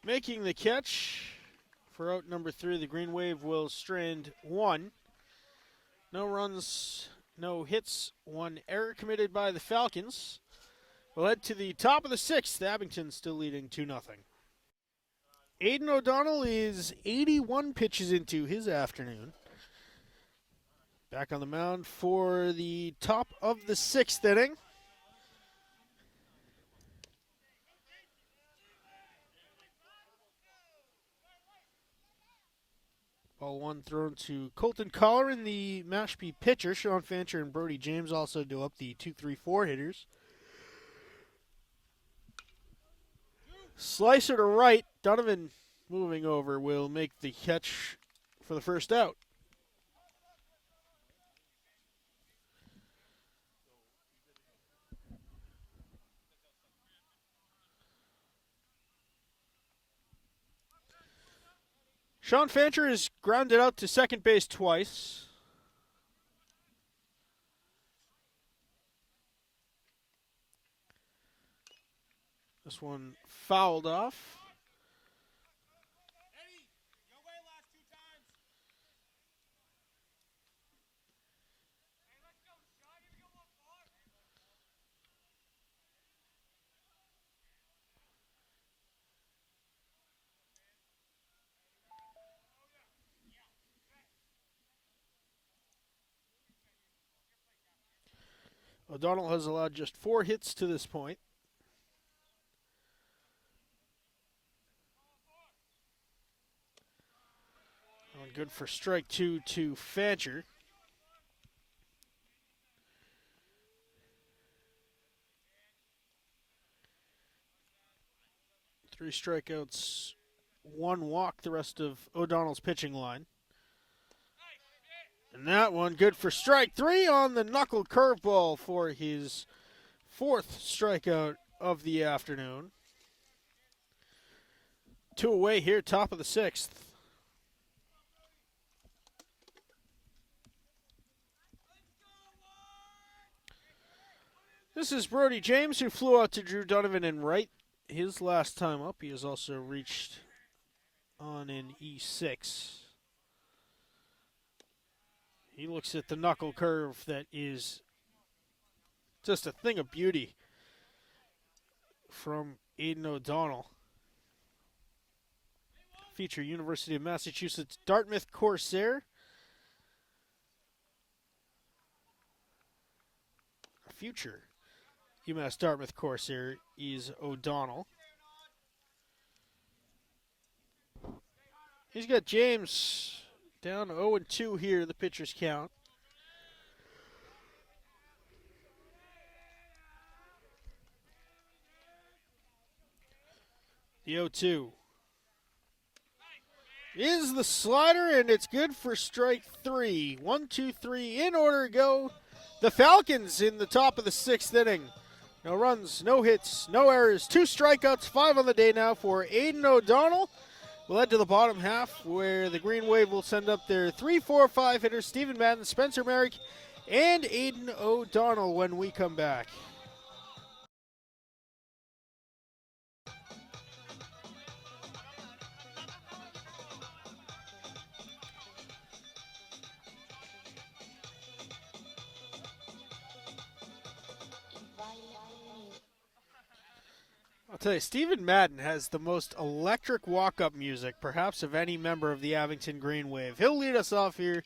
making the catch. For out number 3, the Green Wave will strand 1. No runs, no hits, 1 error committed by the Falcons. We'll head to the top of the 6th. Abington still leading 2-0. Aiden O'Donnell is 81 pitches into his afternoon. Back on the mound for the top of the 6th inning. Ball one thrown to Colton Collar and the Mashpee pitcher. Sean Fancher and Brody James also do up the 2-3-4 hitters. Slicer to right. Donovan moving over will make the catch for the first out. Sean Fancher is grounded out to second base twice. This one fouled off. O'Donnell has allowed just 4 hits to this point. Good for strike 2 to Fancher. Three strikeouts, 1 walk, the rest of O'Donnell's pitching line. And that one good for strike 3 on the knuckle curveball for his 4th strikeout of the afternoon. 2 away here, top of the 6th. This is Brody James, who flew out to Drew Donovan in right. His last time up, he has also reached on an E6. He looks at the knuckle curve that is just a thing of beauty from Aiden O'Donnell. Feature University of Massachusetts Dartmouth Corsair. Future UMass Dartmouth Corsair is O'Donnell. He's got James down 0-2 here, the pitcher's count. The 0-2 is the slider, and it's good for strike 3. 1, 2, 3 in order to go. The Falcons in the top of the 6th inning. No runs, no hits, no errors, 2 strikeouts, 5 on the day now for Aiden O'Donnell. We'll head to the bottom half where the Green Wave will send up their 3, 4, 5 hitters, Stephen Madden, Spencer Merrick, and Aiden O'Donnell when we come back. I'll tell you, Stephen Madden has the most electric walk-up music, perhaps of any member of the Abington Green Wave. He'll lead us off here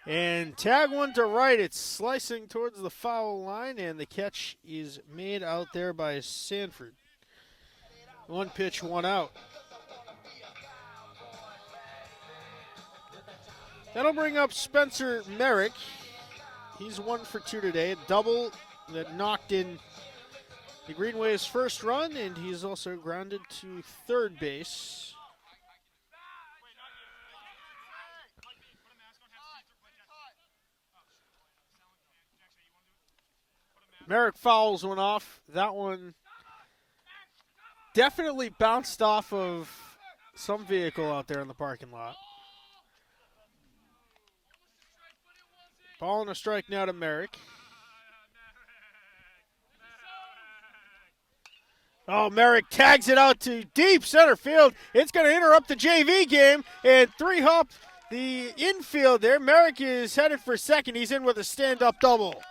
and tag one to right. It's slicing towards the foul line, and the catch is made out there by Sanford. 1 pitch, 1 out. That'll bring up Spencer Merrick. He's 1 for 2 today, a double that knocked in the Green Wave's first run, and he's also grounded to third base. Merrick fouls one off. That one definitely bounced off of some vehicle out there in the parking lot. Ball and a strike now to Merrick. Oh, Merrick tags it out to deep center field. It's going to interrupt the JV game and 3-hop the infield there. Merrick is headed for second. He's in with a stand-up double.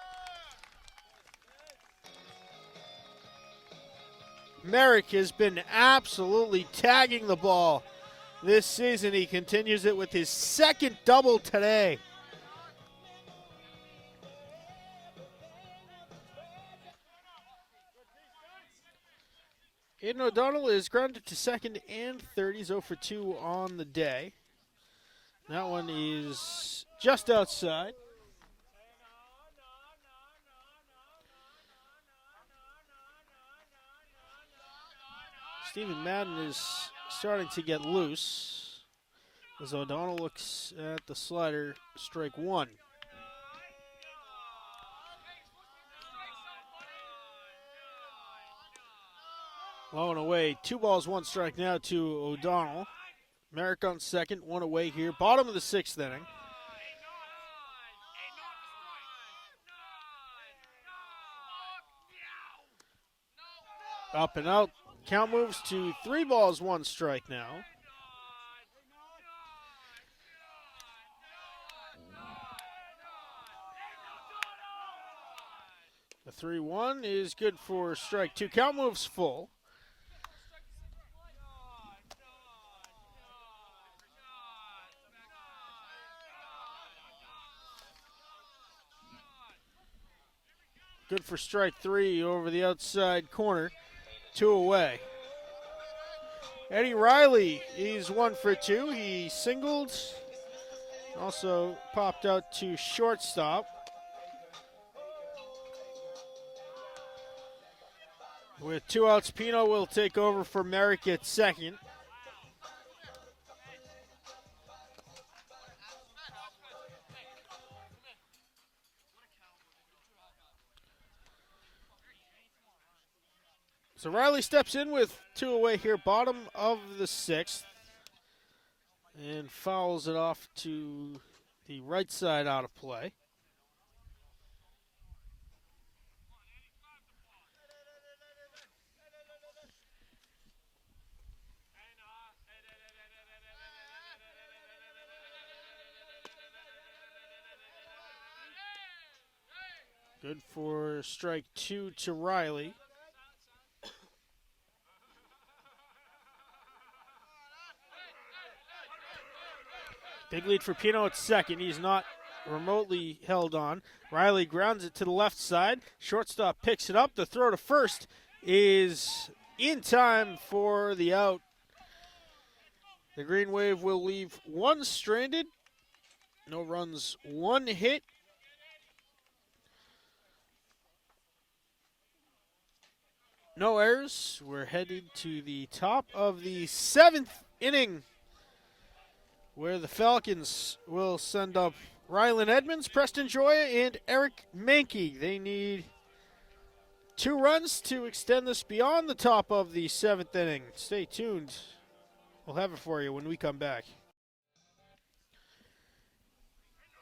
Merrick has been absolutely tagging the ball this season. He continues it with his second double today. Aiden O'Donnell is grounded to second and third. He's 0 for 2 on the day. That one is just outside. Stephen Madden is starting to get loose as O'Donnell looks at the slider, strike one. Low and away, 2 balls, 1 strike now to O'Donnell. Merrick on second, 1 away here, bottom of the 6th inning. Up and out. Count moves to 3 balls, 1 strike now. The 3-1 is good for strike 2. Count moves full. Good for strike 3 over the outside corner. 2 away. Eddie Riley, he's 1 for 2. He singled, also popped out to shortstop. With 2 outs, Pino will take over for Merrick at second. So Riley steps in with 2 away here, bottom of the 6th, and fouls it off to the right side out of play. Good for strike 2 to Riley. Big lead for Pino at second. He's not remotely held on. Riley grounds it to the left side. Shortstop picks it up. The throw to first is in time for the out. The Green Wave will leave 1 stranded. No runs, 1 hit. No errors. We're headed to the top of the 7th inning, where the Falcons will send up Rylan Edmonds, Preston Joya, and Eric Mankey. They need 2 runs to extend this beyond the top of the 7th inning. Stay tuned. We'll have it for you when we come back.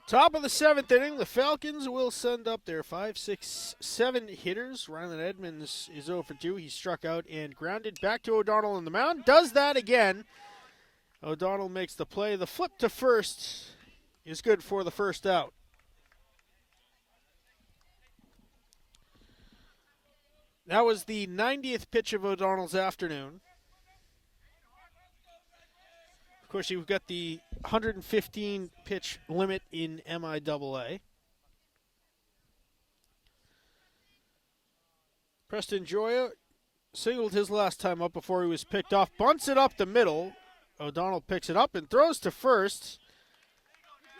Top of the 7th inning, the Falcons will send up their 5, 6, 7 hitters. Rylan Edmonds is 0 for 2. He struck out and grounded back to O'Donnell on the mound. Does that again. O'Donnell makes the play. The flip to first is good for the first out. That was the 90th pitch of O'Donnell's afternoon. Of course, you've got the 115 pitch limit in MIAA. Preston Joya singled his last time up before he was picked off. Bunts it up the middle. O'Donnell picks it up and throws to first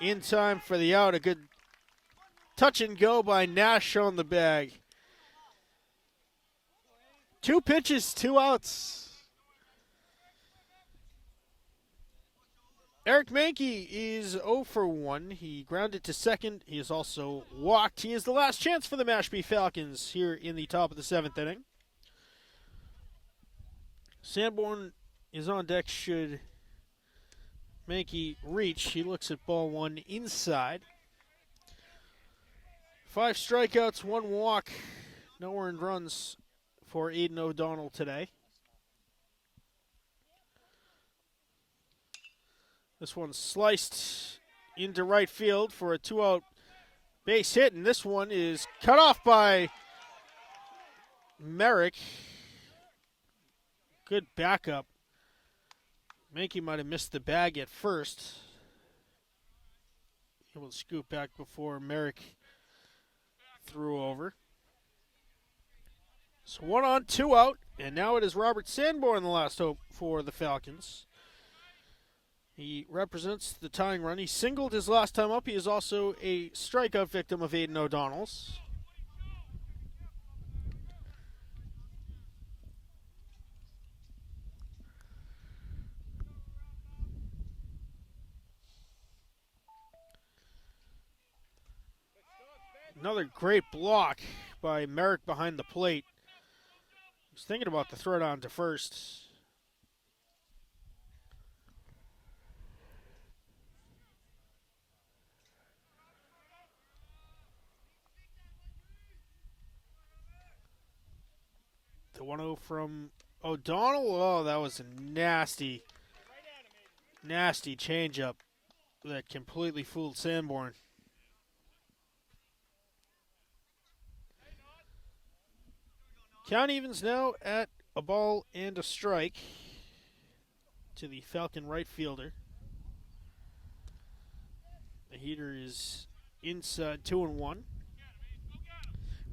in time for the out. A good touch and go by Nash on the bag. 2 pitches, 2 outs. Eric Mankey is 0 for 1. He grounded to second. He is also walked. He is the last chance for the Mashpee Falcons here in the top of the 7th inning. Sanborn is on deck should Mankey reach. He looks at ball 1 inside. 5 strikeouts, 1 walk. No earned runs for Aiden O'Donnell today. This one sliced into right field for a 2-out base hit, and this one is cut off by Merrick. Good backup. Mankey might have missed the bag at first. Able to scoop back before Merrick threw over. So 1 on, 2 out, and now it is Robert Sanborn, the last hope for the Falcons. He represents the tying run. He singled his last time up. He is also a strikeout victim of Aiden O'Donnell's. Another great block by Merrick behind the plate. He's thinking about the throw down to first. The 1-0 from O'Donnell. Oh, that was a nasty changeup that completely fooled Sanborn. Count evens now at a ball and a strike to the Falcon right fielder. The heater is inside 2-1.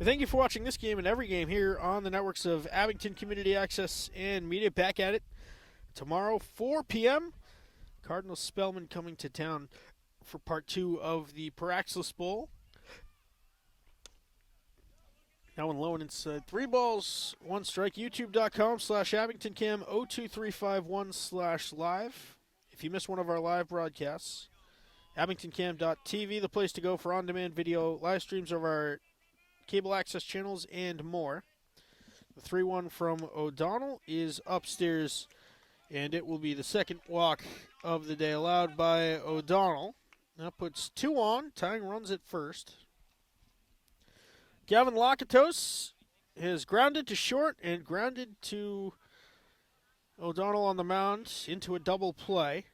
We thank you for watching this game and every game here on the networks of Abington Community Access and Media. Back at it tomorrow, 4 p.m. Cardinal Spellman coming to town for part 2 of the Paraxlis Bowl. Now in low and inside. 3 balls, 1 strike. YouTube.com/AbingtonCam02351/live. If you missed one of our live broadcasts, AbingtonCam.tv, the place to go for on-demand video, live streams of our cable access channels, and more. The 3-1 from O'Donnell is upstairs, and it will be the second walk of the day allowed by O'Donnell. That puts 2 on, tying runs at first. Gavin Lakatos has grounded to short and grounded to O'Donnell on the mound into a double play.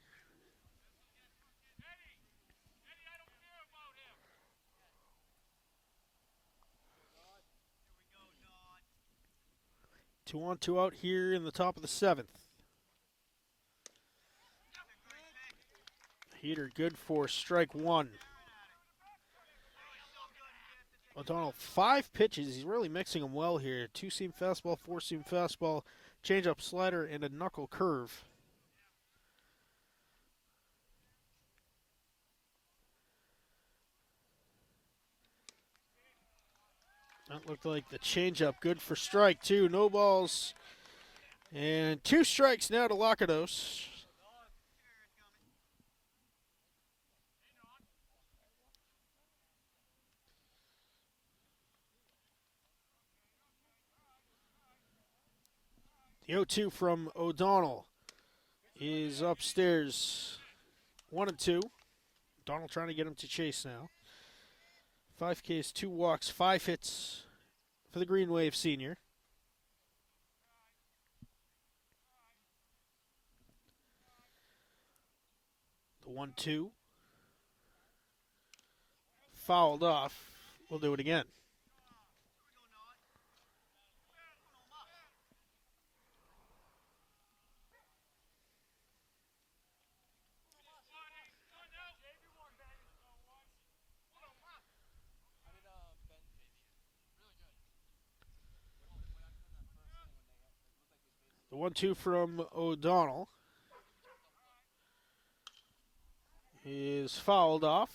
Two on, 2 out here in the top of the 7th. Heater good for strike 1. O'Donnell, 5 pitches. He's really mixing them well here. 2-seam fastball, 4-seam fastball, changeup, slider, and a knuckle curve. That looked like the changeup. Good for strike 2. No balls. And 2 strikes now to Lakatos. The 0-2 from O'Donnell is upstairs. 1-2. O'Donnell trying to get him to chase now. 5 Ks, 2 walks, 5 hits for the Green Wave senior. The 1-2. Fouled off. We'll do it again. The 1-2 from O'Donnell is fouled off.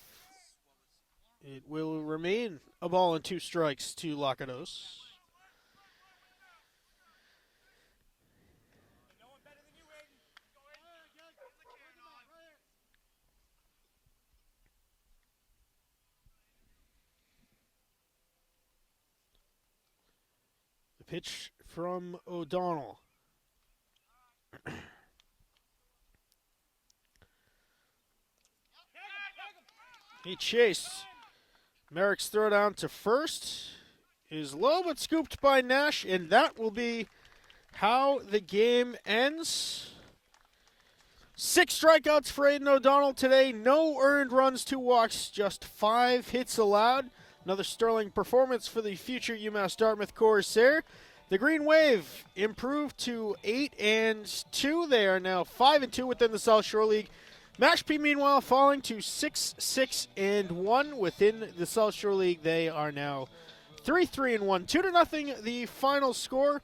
It will remain a ball and 2 strikes to Lakatos. The pitch from O'Donnell. He chased. Merrick's throw down to first is low but scooped by Nash, and that will be how the game ends. 6 strikeouts for Aiden O'Donnell today. No earned runs, 2 walks, just 5 hits allowed. Another sterling performance for the future UMass Dartmouth Corsair. The Green Wave improved to 8-2. They are now 5-2 within the South Shore League. Mashpee, meanwhile, falling to 6-1 within the South Shore League. They are now 3-1, 2-0. The final score.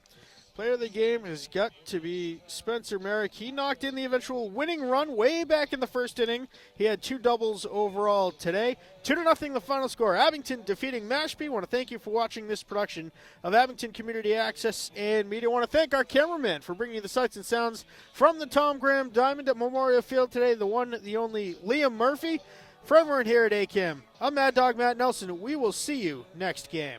Player of the game has got to be Spencer Merrick. He knocked in the eventual winning run way back in the first inning. He had 2 doubles overall today. 2-0 the final score. Abington defeating Mashpee. I want to thank you for watching this production of Abington Community Access and Media. I want to thank our cameraman for bringing you the sights and sounds from the Tom Graham Diamond at Memorial Field today. The one, the only Liam Murphy. For everyone here at ACAM, I'm Mad Dog Matt Nelson. We will see you next game.